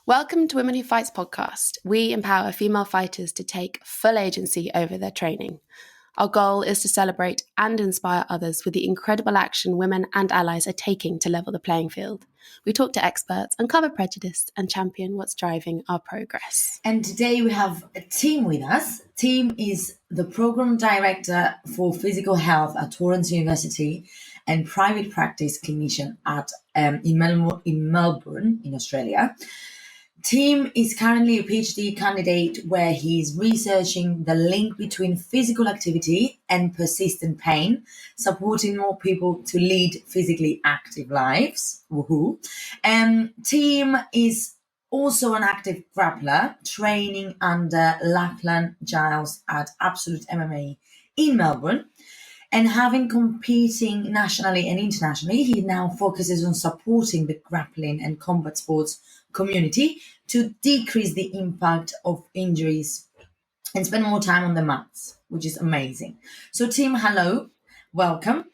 Welcome to Women Who Fights podcast. We empower female fighters to take full agency over their training. Our goal is to celebrate and inspire others with the incredible action women and allies are taking to level the playing field. We talk to experts, uncover prejudice, and champion what's driving our progress. And today we have Tim with us. Tim is the Program Director for Physical Health at Torrens University and private practice clinician at in Melbourne, in Australia. Tim is currently a PhD candidate where he is researching the link between physical activity and persistent pain, supporting more people to lead physically active lives. Woohoo! Tim is also an active grappler, training under Lachlan Giles at Absolute MMA in Melbourne. And having competing nationally and internationally, he now focuses on supporting the grappling and combat sports community to decrease the impact of injuries and spend more time on the mats, which is amazing. So Tim, hello, welcome.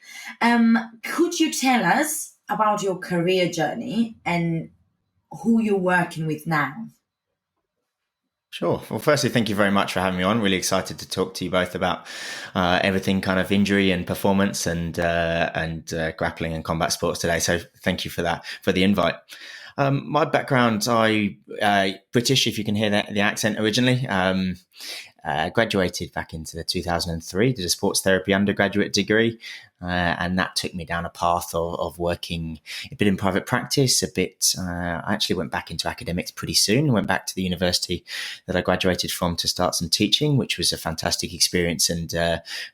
Could you tell us about your career journey and who you're working with now? Sure. Well, firstly, thank you very much for having me on. Really excited to talk to you both about everything kind of injury and performance and grappling and combat sports today. So thank you for that, for the invite. My background, British, if you can hear the accent originally. Graduated back into 2003, did a sports therapy undergraduate degree, and that took me down a path of working a bit in private practice, I actually went back into academics pretty soon, went back to the university that I graduated from to start some teaching, which was a fantastic experience, and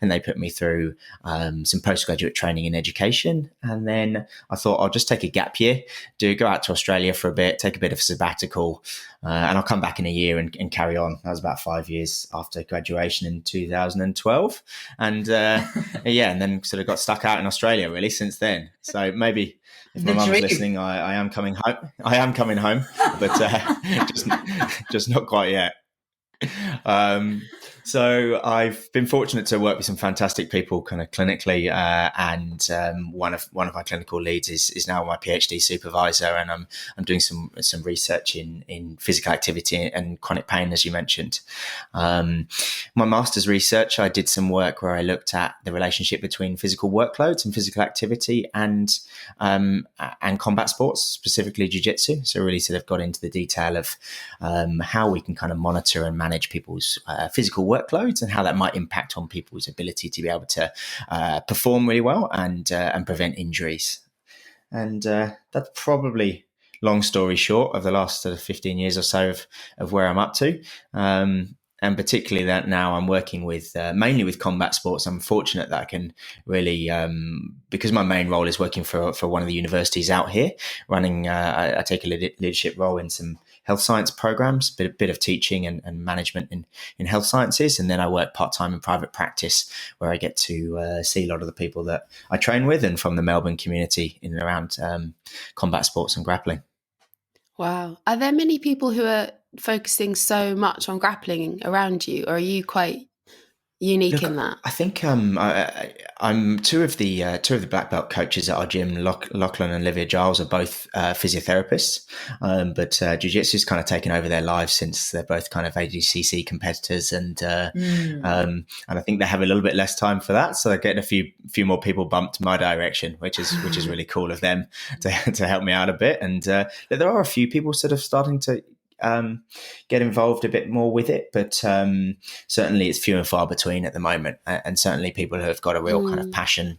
they put me through some postgraduate training in education, and then I thought I'll just take a gap year, go out to Australia for a bit, take a bit of a sabbatical, and I'll come back in a year and carry on. That was about 5 years after graduation in 2012. And and then sort of got stuck out in Australia really since then. So maybe if my mum's listening, I am coming home. I am coming home, but just not quite yet. So I've been fortunate to work with some fantastic people kind of clinically, and one of my clinical leads is now my PhD supervisor, and I'm doing some research in physical activity and chronic pain, as you mentioned. My master's research, I did some work where I looked at the relationship between physical workloads and physical activity and combat sports, specifically jiu-jitsu. So really sort of got into the detail of how we can kind of monitor and manage people's physical workloads and how that might impact on people's ability to be able to perform really well and prevent injuries. And that's probably, long story short, of the last 15 years or so of where I'm up to. And particularly that now I'm working with mainly with combat sports. I'm fortunate that I can really, because my main role is working for one of the universities out here, running. I take a leadership role in some health science programs, bit of teaching and management in health sciences, and then I work part-time in private practice where I get to see a lot of the people that I train with and from the Melbourne community in and around combat sports and grappling. Wow. Are there many people who are focusing so much on grappling around you, or are you quite unique in that? I think I'm two of the black belt coaches at our gym. Lachlan and Giles are both physiotherapists, but jiu-jitsu has kind of taken over their lives since they're both kind of ADCC competitors, and I think they have a little bit less time for that, so they're getting a few more people bumped my direction, which is really cool of them to help me out a bit. And there are a few people sort of starting to get involved a bit more with it, but certainly it's few and far between at the moment, and certainly people who have got a real kind of passion,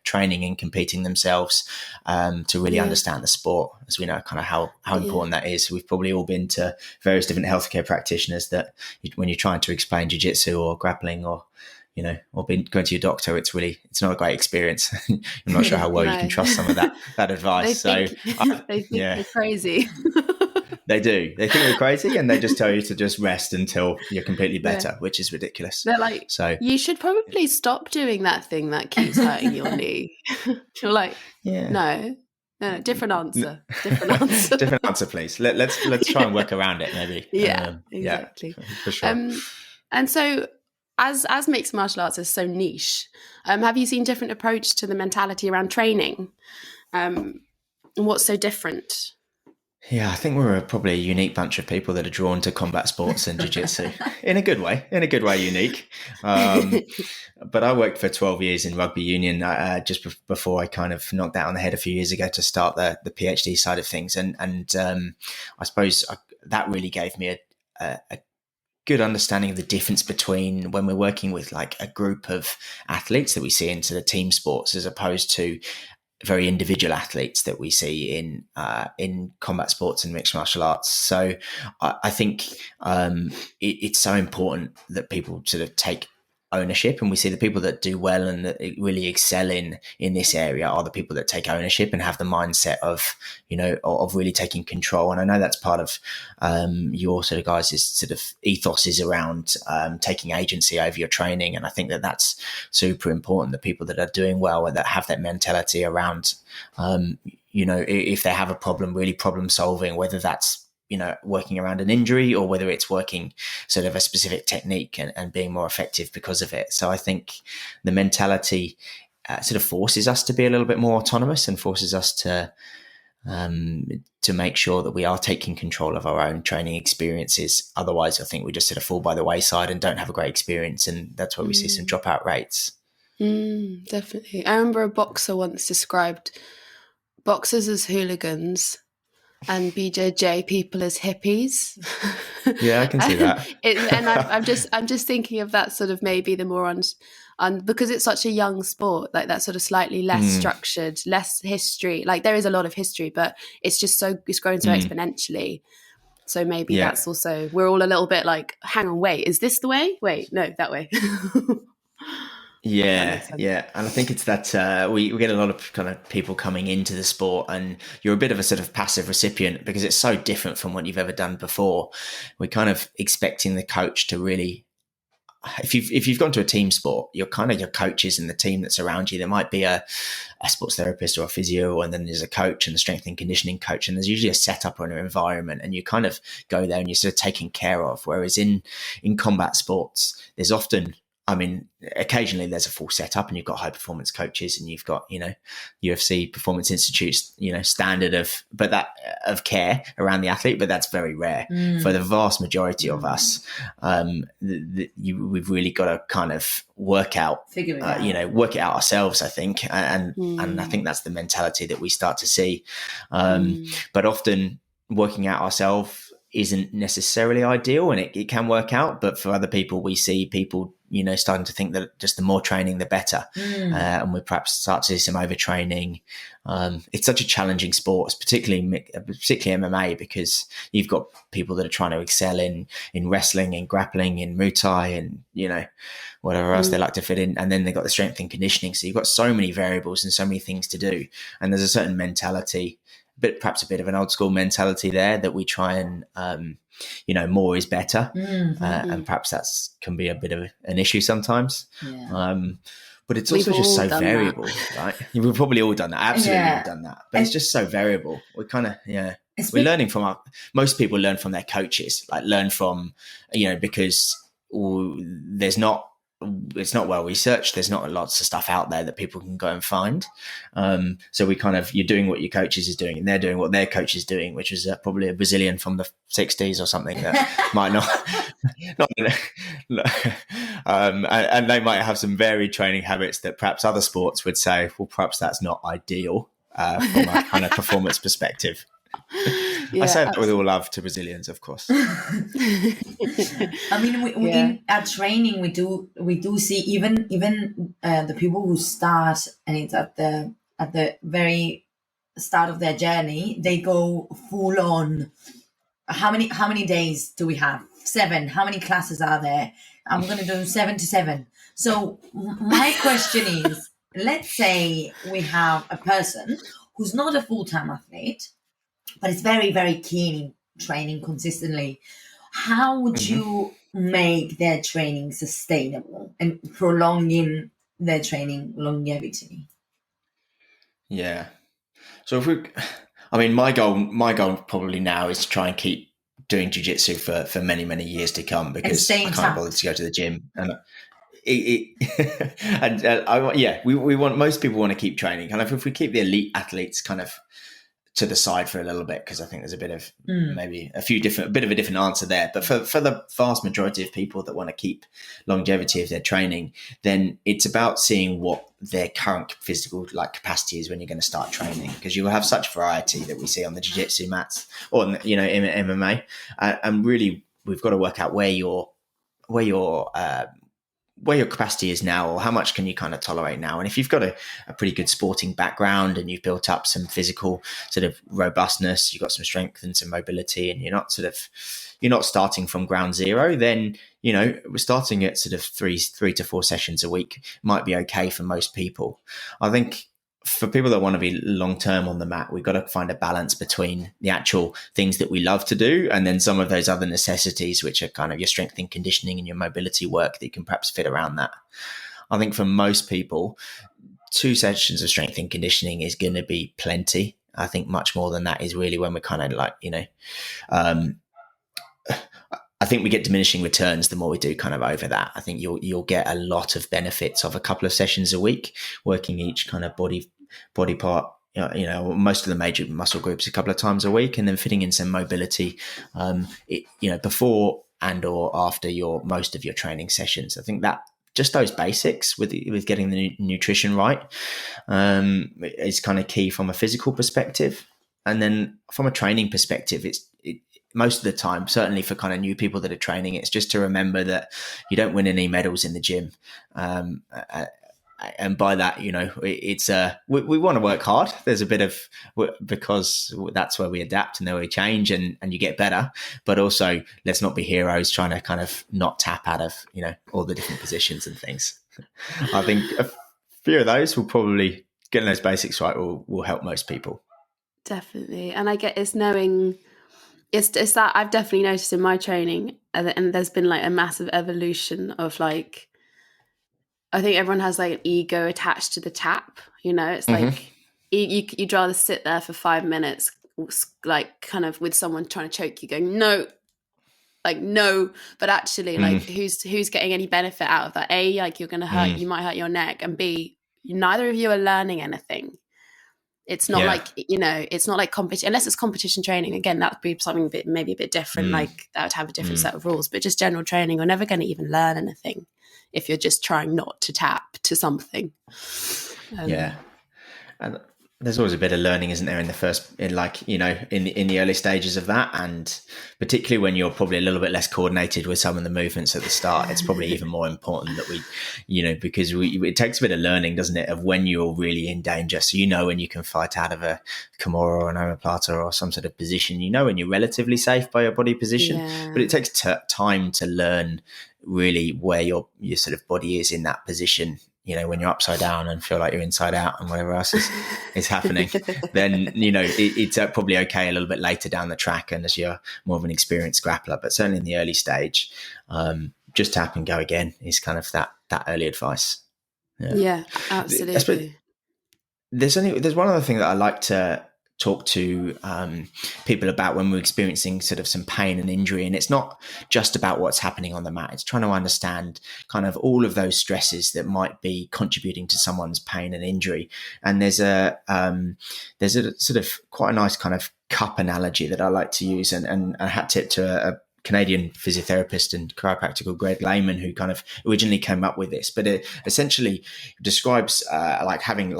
training and competing themselves to really understand the sport, as we know kind of how important that is. We've probably all been to various different healthcare practitioners that when you're trying to explain jiu-jitsu or grappling or going to your doctor, it's not a great experience. I'm not sure how well you can trust some of that advice. They think you're crazy. They do. They think you're crazy, and they just tell you to just rest until you're completely better, which is ridiculous. They're like, so you should probably stop doing that thing that keeps hurting your knee. You're like, no, different answer. Different answer, please. Let's try and work around it, maybe. Yeah, exactly. Yeah, for sure. And so, as mixed martial arts is so niche, have you seen different approach to the mentality around training? What's so different? Yeah, I think we're probably a unique bunch of people that are drawn to combat sports and jiu-jitsu in a good way, unique. But I worked for 12 years in rugby union just before I kind of knocked that on the head a few years ago to start the PhD side of things. And I suppose that really gave me a good understanding of the difference between when we're working with like a group of athletes that we see into the team sports as opposed to very individual athletes that we see in combat sports and mixed martial arts. So I think it's so important that people sort of take ownership, and we see the people that do well and that really excel in this area are the people that take ownership and have the mindset of, you know, of really taking control. And I know that's part of your sort of guys' sort of ethos is around taking agency over your training. And I think that that's super important, the people that are doing well and that have that mentality around, you know, if they have a problem, really problem solving, whether that's, you know, working around an injury or whether it's working sort of a specific technique and being more effective because of it. So I think the mentality sort of forces us to be a little bit more autonomous and forces us to make sure that we are taking control of our own training experiences. Otherwise, I think we just sort of fall by the wayside and don't have a great experience. And that's where we see some dropout rates. Definitely. I remember a boxer once described boxers as hooligans and BJJ people as hippies. Yeah, I can see that. And I'm just thinking of that sort of maybe the more on because it's such a young sport, like that sort of slightly less structured, less history. Like there is a lot of history, but it's grown so exponentially. So maybe that's also, we're all a little bit like, hang on, wait, is this the way? Wait, no, that way. Yeah. And I think it's that we get a lot of kind of people coming into the sport and you're a bit of a sort of passive recipient because it's so different from what you've ever done before. We're kind of expecting the coach to really, if you've gone to a team sport, you're kind of your coaches and the team that's around you. There might be a sports therapist or a physio, and then there's a coach and the strength and conditioning coach, and there's usually a setup or an environment, and you kind of go there and you're sort of taken care of. Whereas in combat sports, there's often, I mean, occasionally there's a full setup and you've got high performance coaches and you've got, you know, UFC Performance Institute's, you know, standard of care around the athlete, but that's very rare. For the vast majority of us. We've really got to kind of work it out ourselves, I think. And I think that's the mentality that we start to see. But often working out ourselves isn't necessarily ideal, and it can work out, but for other people, we see people, you know, starting to think that just the more training, the better. And we perhaps start to see some overtraining. It's such a challenging sport, particularly MMA, because you've got people that are trying to excel in wrestling, in grappling, in Muay Thai, and, you know, whatever else they like to fit in. And then they've got the strength and conditioning. So you've got so many variables and so many things to do. And there's a certain mentality, perhaps a bit of an old school mentality there that we try and, you know, more is better. And perhaps that's can be a bit of an issue sometimes. But it's also just so variable, right? We've probably all done that. Absolutely all done that. But it's just so variable. We kind of, we're learning from most people learn from their coaches, like learn from, you know, because it's not well researched. There's not lots of stuff out there that people can go and find. So we kind of, you're doing what your coaches is doing and they're doing what their coach is doing, which is probably a Brazilian from the 60s or something that might not and they might have some varied training habits that perhaps other sports would say, well, perhaps that's not ideal from a kind of performance perspective. I say that with all love to Brazilians, of course. I mean, we in our training, we do see even the people who start, and it's at the very start of their journey, they go full on. How many days do we have? 7. How many classes are there? I'm going to do 7 to 7. So my question is, let's say we have a person who's not a full-time athlete, but it's very, very keen in training consistently. How would you make their training sustainable and prolonging their training longevity? Yeah. So my goal probably now is to try and keep doing jiu-jitsu for many, many years to come, because I can't bother to go to the gym. And we want, most people want to keep training. Kind of, if we keep the elite athletes kind of to the side for a little bit, because I think there's a bit of maybe a bit of a different answer there. But for the vast majority of people that want to keep longevity of their training, then it's about seeing what their current physical capacity is when you're going to start training, because you will have such variety that we see on the jiu-jitsu mats or in MMA, and really we've got to work out where your capacity is now, or how much can you kind of tolerate now. And if you've got a pretty good sporting background and you've built up some physical sort of robustness, you've got some strength and some mobility, and you're not starting from ground zero, then, we're starting at sort of three to 4 sessions a week might be okay for most people. I think for people that want to be long-term on the mat, we've got to find a balance between the actual things that we love to do and then some of those other necessities, which are kind of your strength and conditioning and your mobility work that you can perhaps fit around that. I think for most people, 2 sessions of strength and conditioning is going to be plenty. I think much more than that is really when we're kind of I think we get diminishing returns the more we do kind of over that. I think you'll get a lot of benefits of a couple of sessions a week, working each kind of body part, most of the major muscle groups a couple of times a week, and then fitting in some mobility, before and or after most of your training sessions. I think that just those basics with getting the nutrition right is kind of key from a physical perspective. And then from a training perspective, most of the time, certainly for kind of new people that are training, it's just to remember that you don't win any medals in the gym. And by that, it's we want to work hard. There's a bit of, because that's where we adapt and then we change and you get better. But also, let's not be heroes trying to kind of not tap out of, all the different positions and things. I think a few of those will probably, getting those basics right will help most people. Definitely. And I get it's knowing, it's that I've definitely noticed in my training, and there's been a massive evolution of I think everyone has an ego attached to the tap, it's you'd rather sit there for 5 minutes, kind of with someone trying to choke you going, no, no, but actually who's getting any benefit out of that? A, you're going to hurt, you might hurt your neck, and B, neither of you are learning anything. It's not it's not like competition, unless it's competition training. Again, that would be something maybe a bit different, that would have a different set of rules. But just general training, you're never going to even learn anything if you're just trying not to tap to something. And there's always a bit of learning, isn't there, in the early stages of that, and particularly when you're probably a little bit less coordinated with some of the movements at the start, it's probably even more important that we, because it takes a bit of learning, doesn't it, of when you're really in danger. So when you can fight out of a Kimura or an omoplata or some sort of position, when you're relatively safe by your body position, but it takes time to learn really where your sort of body is in that position. When you're upside down and feel like you're inside out and whatever else is happening, then, it's probably okay a little bit later down the track and as you're more of an experienced grappler. But certainly in the early stage, just tap and go again is kind of that early advice. Yeah, absolutely. There's one other thing that I like to talk to people about when we're experiencing sort of some pain and injury, and it's not just about what's happening on the mat. It's trying to understand kind of all of those stresses that might be contributing to someone's pain and injury. And there's a sort of quite a nice kind of cup analogy that I like to use, and a hat tip to a Canadian physiotherapist and chiropractor called Greg Lehman, who kind of originally came up with this. But it essentially describes having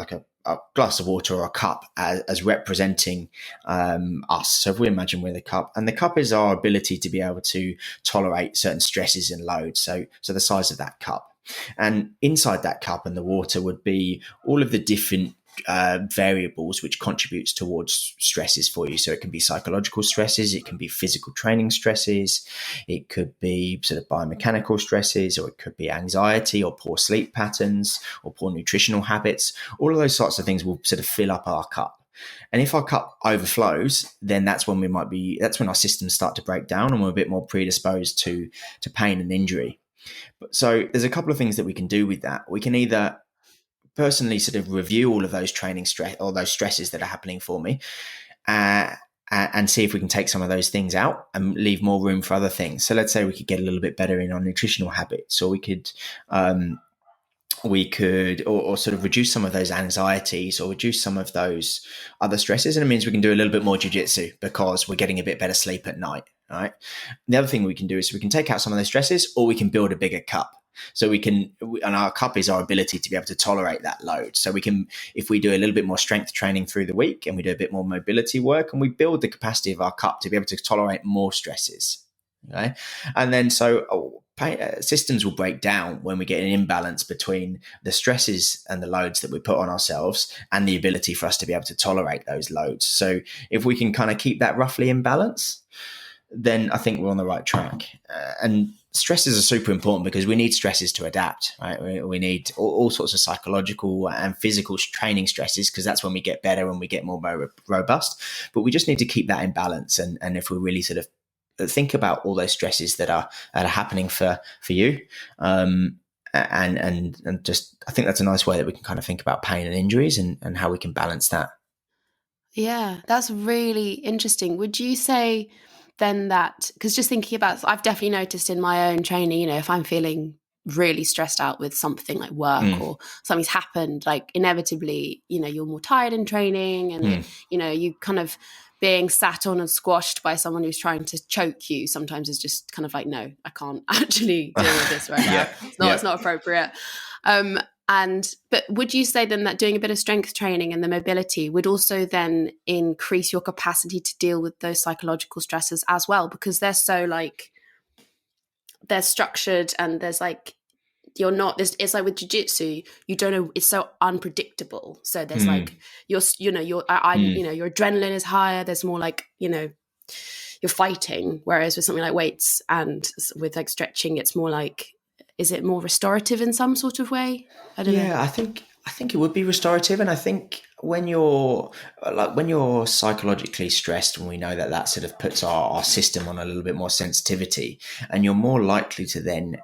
a glass of water or a cup as representing us. So if we imagine we're the cup, and the cup is our ability to be able to tolerate certain stresses and loads. So the size of that cup, and inside that cup and the water would be all of the different variables which contributes towards stresses for you. So it can be psychological stresses, it can be physical training stresses, it could be sort of biomechanical stresses, or it could be anxiety or poor sleep patterns or poor nutritional habits. All of those sorts of things will sort of fill up our cup. And if our cup overflows, then that's when our systems start to break down and we're a bit more predisposed to pain and injury. So there's a couple of things that we can do with that. We can either personally sort of review all of those training stress or those stresses that are happening for me, and see if we can take some of those things out and leave more room for other things. So let's say we could get a little bit better in our nutritional habits, or we could we could, or sort of reduce some of those anxieties or reduce some of those other stresses. And it means we can do a little bit more jiu-jitsu because we're getting a bit better sleep at night. Right. The other thing we can do is we can take out some of those stresses, or we can build a bigger cup. So and our cup is our ability to be able to tolerate that load. So we can, if we do a little bit more strength training through the week and we do a bit more mobility work and we build the capacity of our cup to be able to tolerate more stresses. Okay. And then systems will break down when we get an imbalance between the stresses and the loads that we put on ourselves and the ability for us to be able to tolerate those loads. So if we can kind of keep that roughly in balance, then I think we're on the right track. And stresses are super important because we need stresses to adapt, right? We need all sorts of psychological and physical training stresses because that's when we get better and we get more robust. But we just need to keep that in balance. And if we really sort of think about all those stresses that are happening for you, and just, I think that's a nice way that we can kind of think about pain and injuries and how we can balance that. Yeah, that's really interesting. Would you say then that, because just thinking about, I've definitely noticed in my own training, if I'm feeling really stressed out with something like work or something's happened, like inevitably, you're more tired in training and, you kind of being sat on and squashed by someone who's trying to choke you sometimes is just kind of like, no, I can't actually deal with this right now. It's not appropriate. But would you say then that doing a bit of strength training and the mobility would also then increase your capacity to deal with those psychological stresses as well? Because they're so they're structured and there's it's like with jiu-jitsu, you don't know, it's so unpredictable. So there's your adrenaline is higher. There's more you're fighting. Whereas with something like weights and with stretching, it's more is it more restorative in some sort of way? I don't know. Yeah, I think it would be restorative, and I think when you're psychologically stressed, and we know that sort of puts our system on a little bit more sensitivity, and you're more likely to then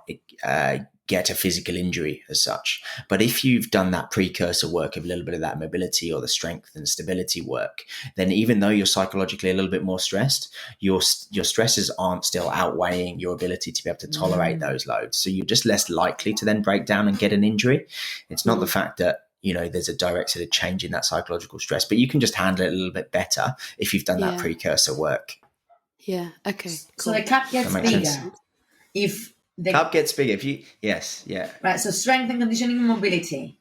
get a physical injury as such. But if you've done that precursor work of a little bit of that mobility or the strength and stability work, then even though you're psychologically a little bit more stressed, your stresses aren't still outweighing your ability to be able to tolerate those loads. So you're just less likely to then break down and get an injury. It's not the fact that there's a direct sort of change in that psychological stress, but you can just handle it a little bit better if you've done that precursor work. Yeah. Okay. Cool. So the cup gets bigger if the cup gets bigger. If you, yes, yeah. Right. So strength and conditioning and mobility.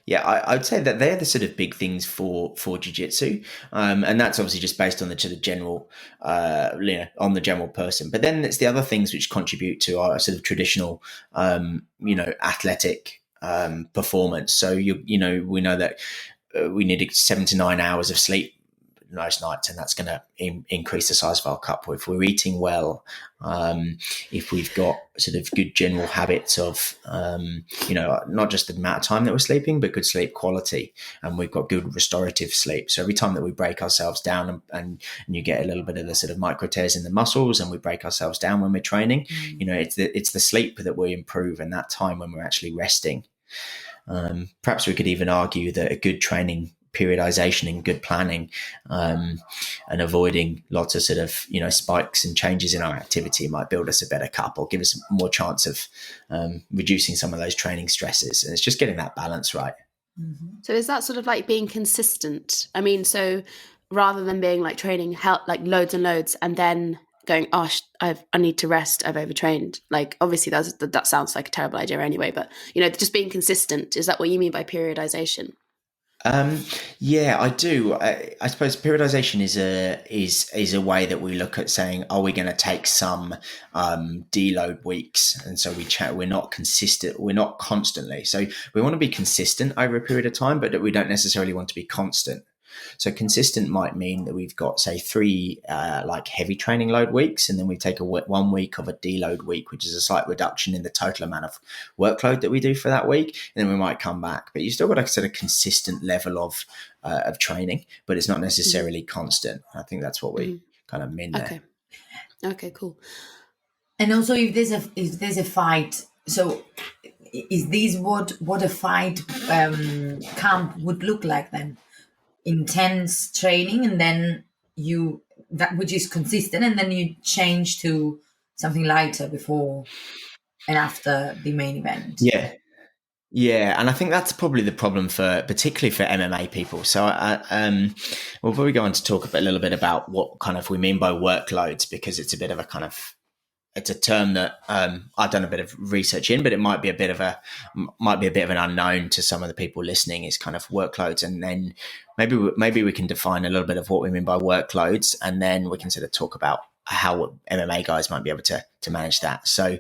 Yeah, I'd say that they're the sort of big things for jiu-jitsu. And that's obviously just based on the sort of general, on the general person. But then it's the other things which contribute to our sort of traditional, athletic performance. So, we know that we need 7 to 9 hours of sleep most nights, and that's going to increase the size of our cup. If we're eating well, if we've got sort of good general habits of, not just the amount of time that we're sleeping, but good sleep quality, and we've got good restorative sleep. So every time that we break ourselves down and you get a little bit of the sort of micro tears in the muscles, and we break ourselves down when we're training, it's the sleep that we improve, and that time when we're actually resting. Perhaps we could even argue that a good training periodization and good planning, and avoiding lots of sort of spikes and changes in our activity might build us a better cup or give us more chance of reducing some of those training stresses. And it's just getting that balance right. Mm-hmm. So is that sort of like being consistent? I mean, so rather than being like training like loads and loads and then going, I need to rest, I've overtrained. Like obviously that sounds like a terrible idea anyway, but just being consistent, is that what you mean by periodization? Yeah, I do. I suppose periodization is a way that we look at saying, are we going to take some deload weeks? And so we're not consistent. We're not constantly. So we want to be consistent over a period of time, but we don't necessarily want to be constant. So consistent might mean that we've got, say, 3 heavy training load weeks, and then we take 1 week of a deload week, which is a slight reduction in the total amount of workload that we do for that week. And then we might come back, but you still got a sort of consistent level of training, but it's not necessarily constant. I think that's what we kind of mean there. Okay, cool. And also, if there's a fight, so is this what a fight camp would look like then? Intense training, and then which is consistent, and then you change to something lighter before and after the main event. Yeah. Yeah, and I think that's probably the problem particularly for MMA people. So we'll probably go on to talk a little bit about what kind of we mean by workloads, because it's a bit of a kind of, it's a term that I've done a bit of research in, but it might be a bit of an unknown to some of the people listening, is kind of workloads. And then maybe we can define a little bit of what we mean by workloads, and then we can sort of talk about how MMA guys might be able to manage that. So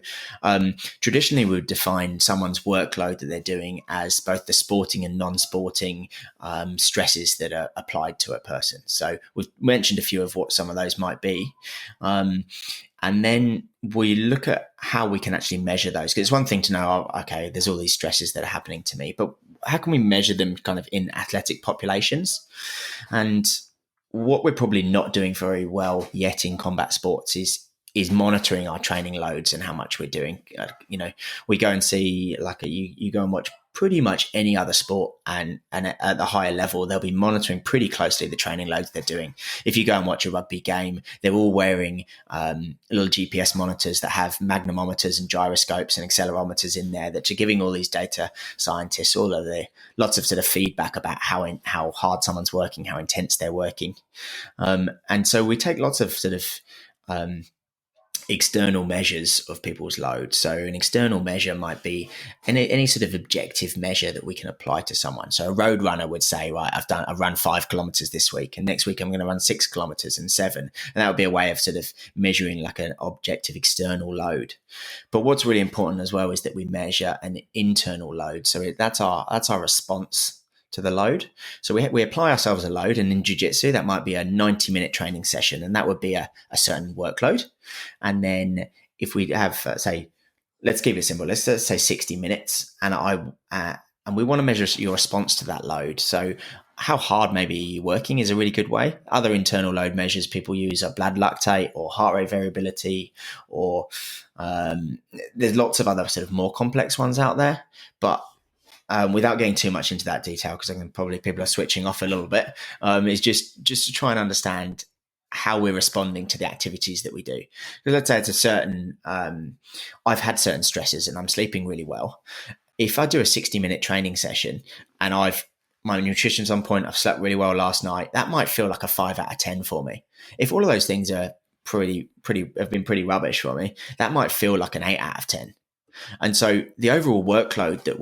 traditionally we would define someone's workload that they're doing as both the sporting and non-sporting stresses that are applied to a person. So we've mentioned a few of what some of those might be. And then we look at how we can actually measure those. Because it's one thing to know, okay, there's all these stresses that are happening to me, but how can we measure them kind of in athletic populations? And what we're probably not doing very well yet in combat sports is monitoring our training loads and how much we're doing. We go and see, like, you go and watch pretty much any other sport, and at the higher level, they'll be monitoring pretty closely the training loads they're doing. If you go and watch a rugby game, they're all wearing little GPS monitors that have magnemometers and gyroscopes and accelerometers in there that are giving all these data scientists lots of sort of feedback about how hard someone's working, how intense they're working. And so we take lots of sort of external measures of people's load. So an external measure might be any sort of objective measure that we can apply to someone. So a road runner would say, right, I've run 5 kilometers this week, and next week I'm going to run 6 kilometers and 7. And that would be a way of sort of measuring like an objective external load. But what's really important as well is that we measure an internal load. So that's our response to the load. So we apply ourselves a load, and in jiu-jitsu that might be a 90-minute training session, and that would be a certain workload. And then if we have let's keep it simple, let's say 60 minutes, and we want to measure your response to that load. So how hard maybe you're working is a really good way. Other internal load measures people use are blood lactate or heart rate variability, or there's lots of other sort of more complex ones out there, but without getting too much into that detail, because I can probably people are switching off a little bit, is just to try and understand how we're responding to the activities that we do. Because let's say it's a certain, I've had certain stresses and I'm sleeping really well. If I do a 60-minute training session and my nutrition's on point, I've slept really well last night, that might feel like a 5 out of 10 for me. If all of those things are have been pretty rubbish for me, that might feel like an 8 out of 10. And so the overall workload that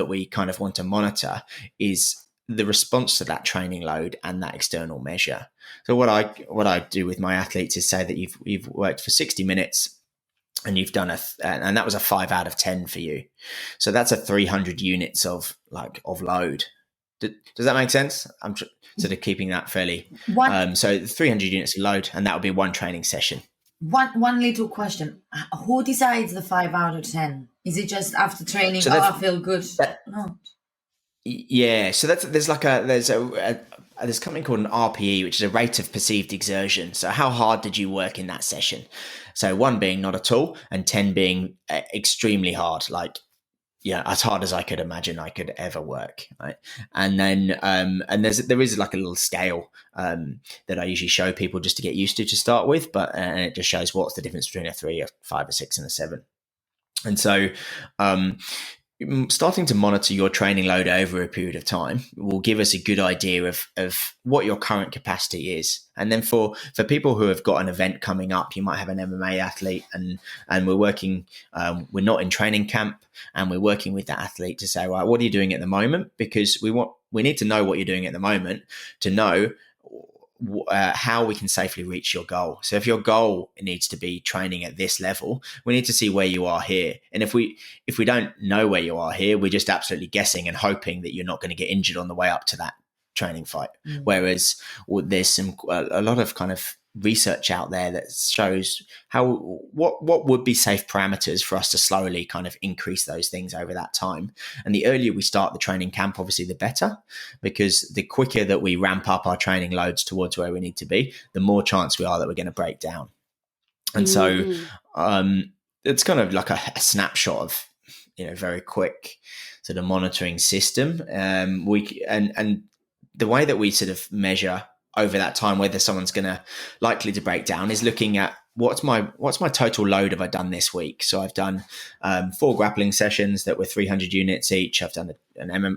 we kind of want to monitor is the response to that training load and that external measure. So what I do with my athletes is say that you've worked for 60 minutes and you've done and that was a 5 out of 10 for you. So that's a 300 units of load. Does that make sense? I'm sort of keeping that fairly. So 300 units of load, and that would be one training session. One little question: who decides the 5 out of 10? Is it just after training? So I feel good. No. Yeah. So there's something called an RPE, which is a rate of perceived exertion. So how hard did you work in that session? So 1 being not at all, and 10 being extremely hard, like as hard as I could imagine I could ever work, right? And then and there is like a little scale that I usually show people just to get used to start with, but and it just shows what's the difference between a 3, a 5, a 6, and a 7. And so starting to monitor your training load over a period of time will give us a good idea of what your current capacity is. And then for people who have got an event coming up, you might have an MMA athlete and we're working, we're not in training camp, and we're working with that athlete to say, right, what are you doing at the moment? Because we need to know what you're doing at the moment to know how we can safely reach your goal. So if your goal needs to be training at this level, we need to see where you are here. And if we don't know where you are here, we're just absolutely guessing and hoping that you're not going to get injured on the way up to that training fight. Whereas there's a lot of kind of research out there that shows what would be safe parameters for us to slowly kind of increase those things over that time. And the earlier we start the training camp, obviously the better, because the quicker that we ramp up our training loads towards where we need to be, the more chance we are that we're going to break down. And so it's kind of like a snapshot of very quick sort of monitoring system. And the way that we sort of measure over that time whether someone's likely to break down is looking at what's my total load have I done this week? So I've done 4 grappling sessions that were 300 units each. I've done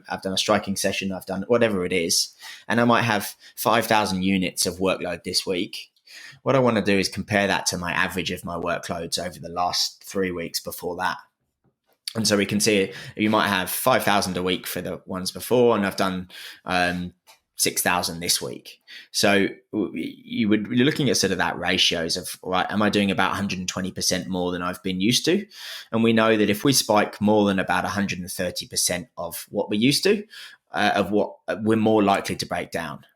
I've done a striking session. I've done whatever it is, and I might have 5,000 units of workload this week. What I want to do is compare that to my average of my workloads over the last 3 weeks before that. And so we can see you might have 5,000 a week for the ones before, and I've done 6,000 this week. So you're looking at sort of that ratios of, right, am I doing about 120% more than I've been used to? And we know that if we spike more than about 130% of what we're used to, of what we're more likely to break down.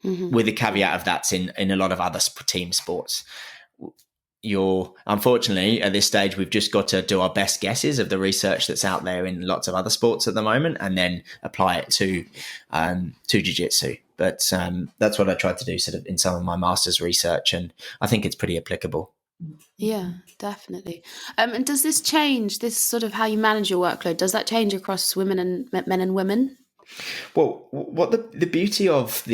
Mm-hmm. With the caveat of that's in a lot of other team sports. Unfortunately at this stage, we've just got to do our best guesses of the research that's out there in lots of other sports at the moment, and then apply it to jiu-jitsu. But that's what I tried to do sort of in some of my master's research, and I think it's pretty applicable. Yeah, definitely. And does this change, this sort of how you manage your workload, does that change across women and men and women? Well, what the beauty of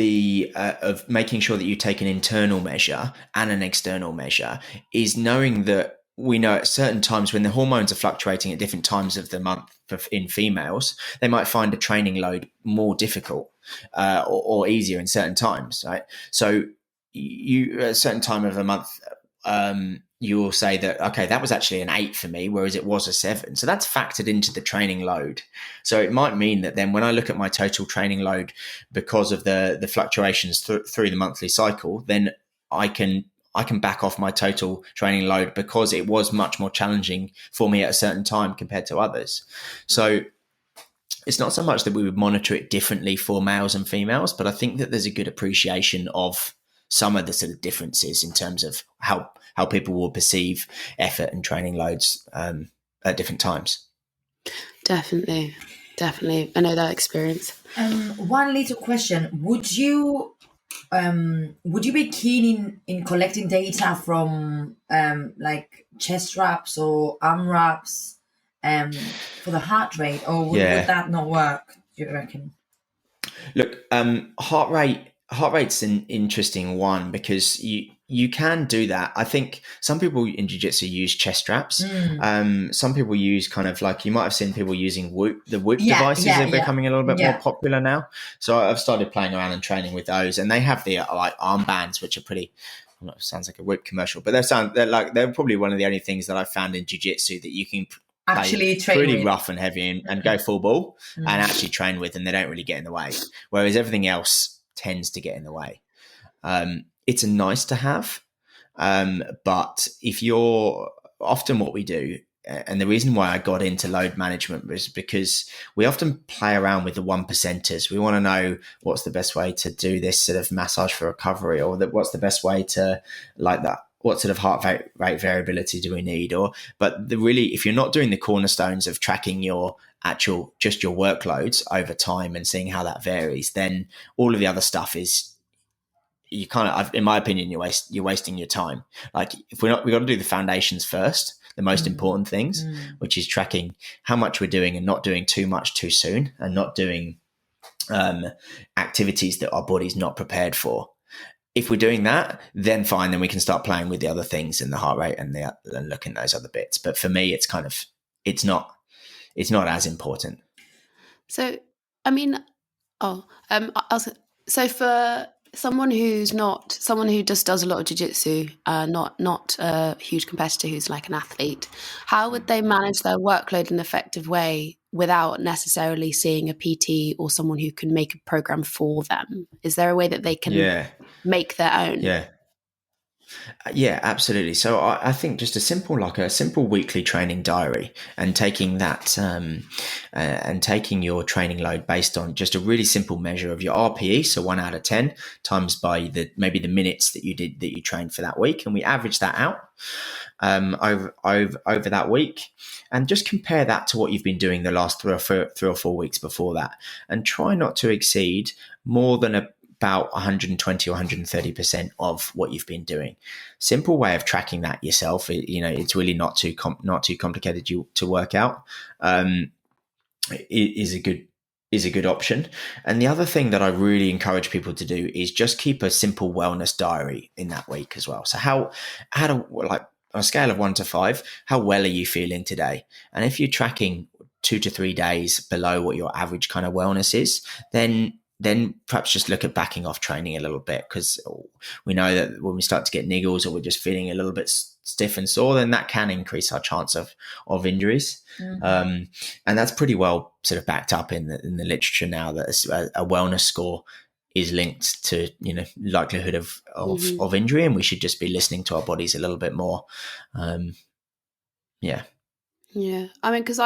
of making sure that you take an internal measure and an external measure is knowing that we know at certain times when the hormones are fluctuating at different times of the month in females, they might find a training load more difficult or easier in certain times, right? So you at a certain time of the month, you will say that, okay, that was actually an 8 for me, whereas it was a 7. So that's factored into the training load. So it might mean that then when I look at my total training load because of the fluctuations through the monthly cycle, then I can back off my total training load because it was much more challenging for me at a certain time compared to others. So it's not so much that we would monitor it differently for males and females, but I think that there's a good appreciation of some of the sort of differences in terms of how people will perceive effort and training loads at different times. Definitely. I know that experience. One little question: would you be keen in collecting data from like chest wraps or arm wraps for the heart rate, or would that not work, do you reckon? Look, heart rate's an interesting one because you can do that. I think some people in jiu-jitsu use chest straps. Some people use kind of like, you might have seen people using the Whoop devices. They're becoming a little bit more popular now. So I've started playing around and training with those, and they have the like armbands, which are pretty, sounds like a Whoop commercial, but they're probably one of the only things that I've found in jiu-jitsu that you can actually train pretty with. Rough and heavy and go full ball and actually train with, and they don't really get in the way. Whereas everything else tends to get in the way. It's a nice to have, but if you're often what we do, and the reason why I got into load management was because we often play around with the 1%ers. We want to know what's the best way to do this sort of massage for recovery, or what's the best way to like that. What sort of heart rate variability do we need? If you're not doing the cornerstones of tracking your just your workloads over time and seeing how that varies, then all of the other stuff is, you kind of, in my opinion, you're wasting your time. Like we've got to do the foundations first, the most important things, which is tracking how much we're doing and not doing too much too soon, and not doing activities that our body's not prepared for. If we're doing that, then fine, then we can start playing with the other things and the heart rate and looking at those other bits. But for me, it's kind of, it's not as important. So, I mean, so for someone who just does a lot of jiu-jitsu, not a huge competitor who's like an athlete, how would they manage their workload in an effective way without necessarily seeing a PT or someone who can make a program for them? Is there a way that they can make their own? Yeah, absolutely. So I think just a simple weekly training diary, and taking that and taking your training load based on just a really simple measure of your RPE, so 1 out of 10 times by maybe the minutes that you trained for that week, and we average that out over that week, and just compare that to what you've been doing the last 3 or 4 weeks before that, and try not to exceed more than about 120 or 130% of what you've been doing. Simple way of tracking that yourself. It's really not too complicated to work out. It is a good is a good option. And the other thing that I really encourage people to do is just keep a simple wellness diary in that week as well. So how to, like, on a scale of 1 to 5, how well are you feeling today? And if you're tracking 2 to 3 days below what your average kind of wellness is, then perhaps just look at backing off training a little bit, because we know that when we start to get niggles or we're just feeling a little bit stiff and sore, then that can increase our chance of injuries. And that's pretty well sort of backed up in the literature now, that a wellness score is linked to, likelihood of injury, and we should just be listening to our bodies a little bit more. Yeah. I mean, because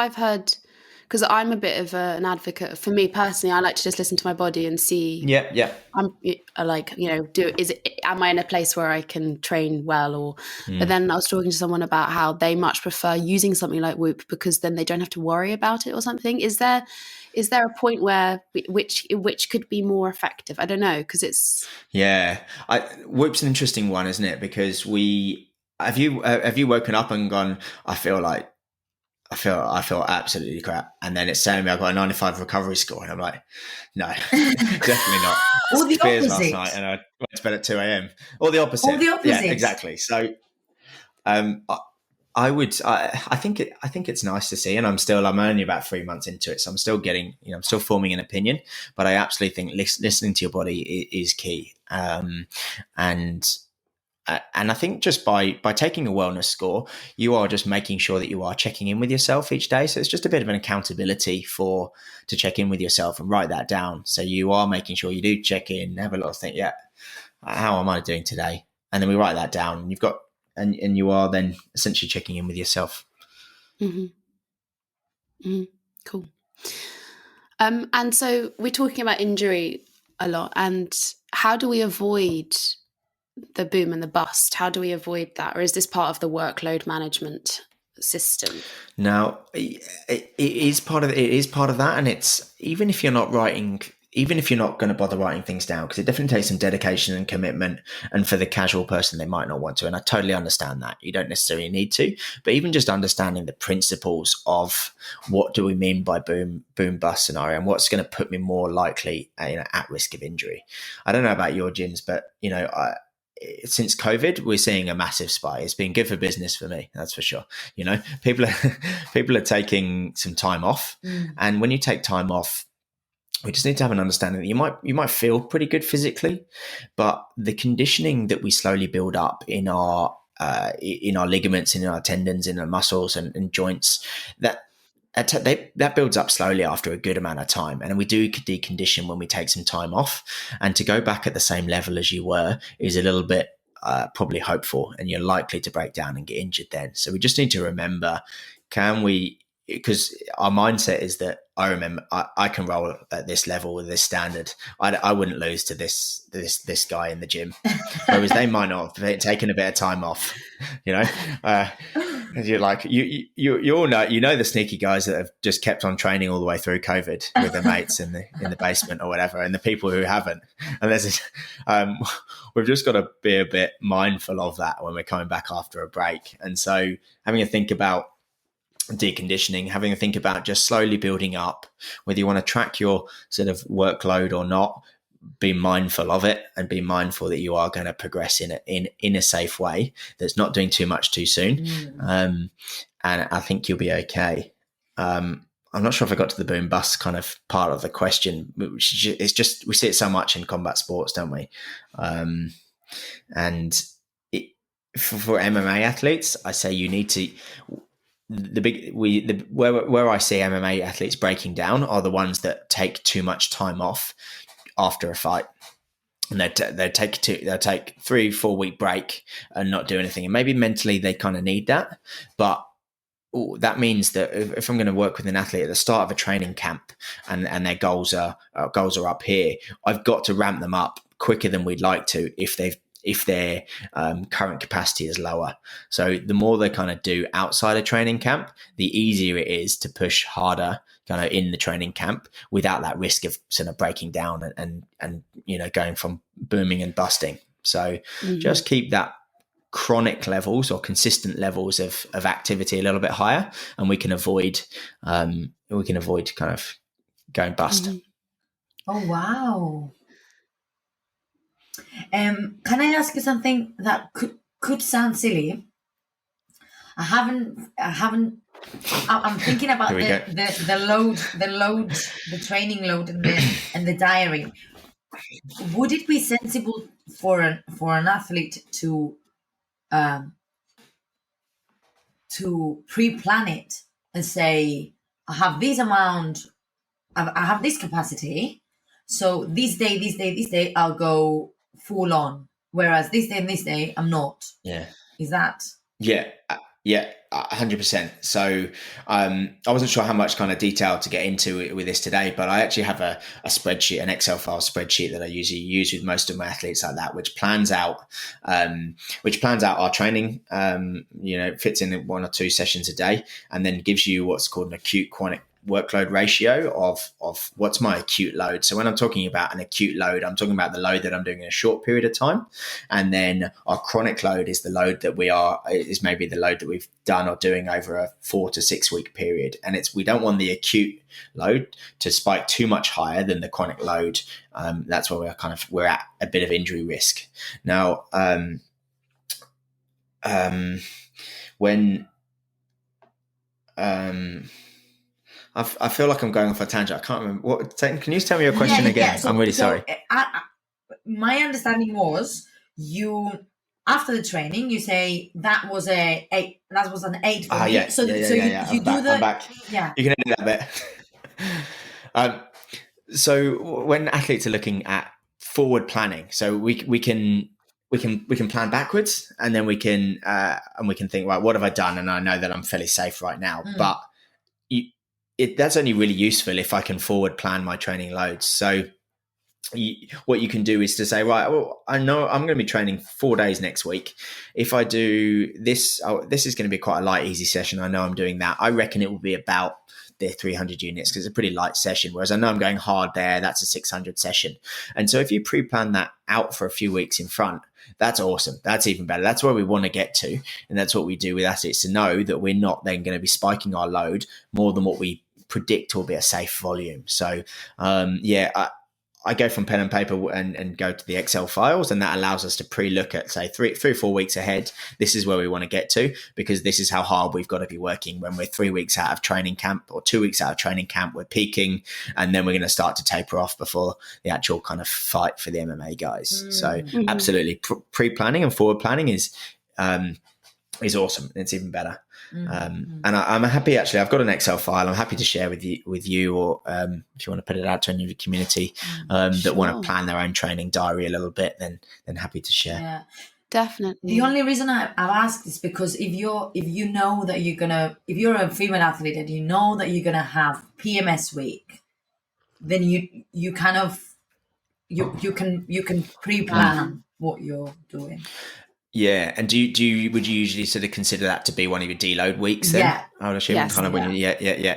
I'm a bit of an advocate. For me personally, I like to just listen to my body and see. Yeah. I'm like, am I in a place where I can train well? But then I was talking to someone about how they much prefer using something like Whoop, because then they don't have to worry about it or something. Is there a point where which could be more effective? I don't know, because it's Whoop's an interesting one, isn't it? Because have you woken up and gone, I feel absolutely crap, and then it's saying me I've got a 95 recovery score, and I'm like, no, definitely not. Or the opposite. Last night, and I went to bed at 2 a.m. Or the opposite. Yeah, exactly. So, I think it's nice to see, and I'm only about 3 months into it, so I'm still getting, I'm still forming an opinion, but I absolutely think listening to your body is key. And I think just by taking a wellness score, you are just making sure that you are checking in with yourself each day. So it's just a bit of an accountability to check in with yourself and write that down. So you are making sure you do check in, have a little think, how am I doing today? And then we write that down, and you've got, and you are then essentially checking in with yourself. Cool. And so we're talking about injury a lot, and how do we avoid the boom and the bust? How do we avoid that? Or is this part of the workload management system? Now, it is part of that. And it's, even if you're not going to bother writing things down, because it definitely takes some dedication and commitment. And for the casual person, they might not want to. And I totally understand that. You don't necessarily need to, but even just understanding the principles of what do we mean by boom bust scenario, and what's going to put me more likely at risk of injury. I don't know about your gyms, but since COVID, we're seeing a massive spike. It's been good for business for me, that's for sure. People are taking some time off, and when you take time off, we just need to have an understanding that you might feel pretty good physically, but the conditioning that we slowly build up in our ligaments, in our tendons, in our muscles and joints, that builds up slowly after a good amount of time. And we do decondition when we take some time off, and to go back at the same level as you were is a little bit probably hopeful, and you're likely to break down and get injured then. So we just need to remember, because our mindset is that I can roll at this level with this standard. I wouldn't lose to this guy in the gym, whereas they might not have taken a bit of time off. You're like, you all know, the sneaky guys that have just kept on training all the way through COVID with their mates in the basement or whatever, and the people who haven't. And we've just got to be a bit mindful of that when we're coming back after a break. And so having a think about deconditioning, having a think about just slowly building up, whether you want to track your sort of workload or not, be mindful of it, and be mindful that you are going to progress in a safe way that's not doing too much too soon. And I think you'll be okay. I'm not sure if I got to the boom bust kind of part of the question. It's just, we see it so much in combat sports, don't we? And for MMA athletes, I say you need to, where I see MMA athletes breaking down are the ones that take too much time off after a fight, and they take 3-4 week break and not do anything. And maybe mentally they kind of need that, but that means that if I'm going to work with an athlete at the start of a training camp and their goals are up here, I've got to ramp them up quicker than we'd like to if their current capacity is lower. So the more they kind of do outside a training camp, the easier it is to push harder kind of in the training camp without that risk of sort of breaking down and going from booming and busting. So just keep that chronic levels or consistent levels of activity a little bit higher, and we can avoid kind of going bust. Oh, wow. Can I ask you something that could sound silly? I'm thinking Here about we go. the training load and the diary. Would it be sensible for an athlete um, to pre-plan it and say, I have this amount, I have this capacity, so this day, I'll go full on, whereas this day and this day, I'm not. Yeah. Is that? Yeah, yeah, 100%. So I wasn't sure how much kind of detail to get into with this today, but I actually have a spreadsheet, an Excel file spreadsheet that I usually use with most of my athletes like that, which plans out our training. Fits in 1 or 2 sessions a day, and then gives you what's called an acute chronic workload ratio of what's my acute load. So when I'm talking about an acute load, I'm talking about the load that I'm doing in a short period of time. And then our chronic load is the load that is maybe the load that we've done or doing over a 4 to 6 week period. And we don't want the acute load to spike too much higher than the chronic load. That's where we're at a bit of injury risk. Now, I feel like I'm going off a tangent. I can't remember. Can you tell me your question again? Yeah. I'm really sorry. My understanding was after the training, you say that was an 8 for me. Yeah. You do I'm back. Yeah. You can edit that bit. So when athletes are looking at forward planning, so we can plan backwards, and then we can think, well, what have I done? And I know that I'm fairly safe right now, but that's only really useful if I can forward plan my training loads. So what you can do is to say, right, well, I know I'm going to be training 4 days next week. If I do this, this is going to be quite a light, easy session. I know I'm doing that. I reckon it will be about the 300 units because it's a pretty light session. Whereas I know I'm going hard there. That's a 600 session. And so if you pre-plan that out for a few weeks in front, that's awesome. That's even better. That's where we want to get to. And that's what we do with athletes, to know that we're not then going to be spiking our load more than what we predict will be a safe volume. So, I go from pen and paper and go to the Excel files, and that allows us to pre-look at, say, 3 or 4 weeks ahead. This is where we want to get to, because this is how hard we've got to be working. When we're 3 weeks out of training camp or 2 weeks out of training camp, we're peaking, and then we're going to start to taper off before the actual kind of fight for the MMA guys. So absolutely, pre-planning and forward planning is awesome. It's even better. And I'm happy, actually, I've got an Excel file. I'm happy to share with you, or if you want to put it out to any of your community that want to plan their own training diary a little bit, then happy to share. Yeah, definitely. The only reason I've asked is because if you know that if you're a female athlete and you know that you're gonna have PMS week, then you kind of you can pre-plan what you're doing. Yeah, and would you usually sort of consider that to be one of your deload weeks then? Yeah. I would assume kind of when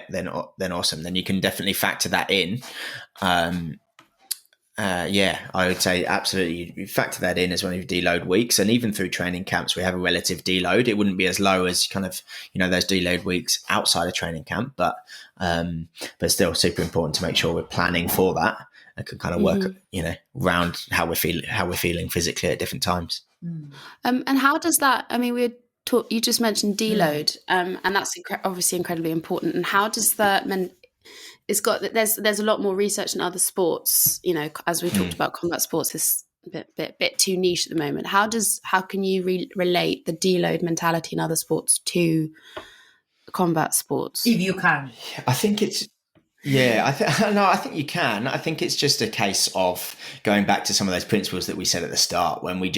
then awesome. Then you can definitely factor that in. I would say absolutely you factor that in as one of your deload weeks, and even through training camps we have a relative deload. It wouldn't be as low as kind of those deload weeks outside of training camp, but still super important to make sure we're planning for that and can kind of work around how we're feeling physically at different times. And how does that? I mean, you just mentioned deload, and that's obviously incredibly important. And how does that? There's a lot more research in other sports. As we talked about, combat sports is a bit too niche at the moment. How can you relate the deload mentality in other sports to combat sports? If you can, I think it's. Yeah, I think you can. I think it's just a case of going back to some of those principles that we said at the start, when we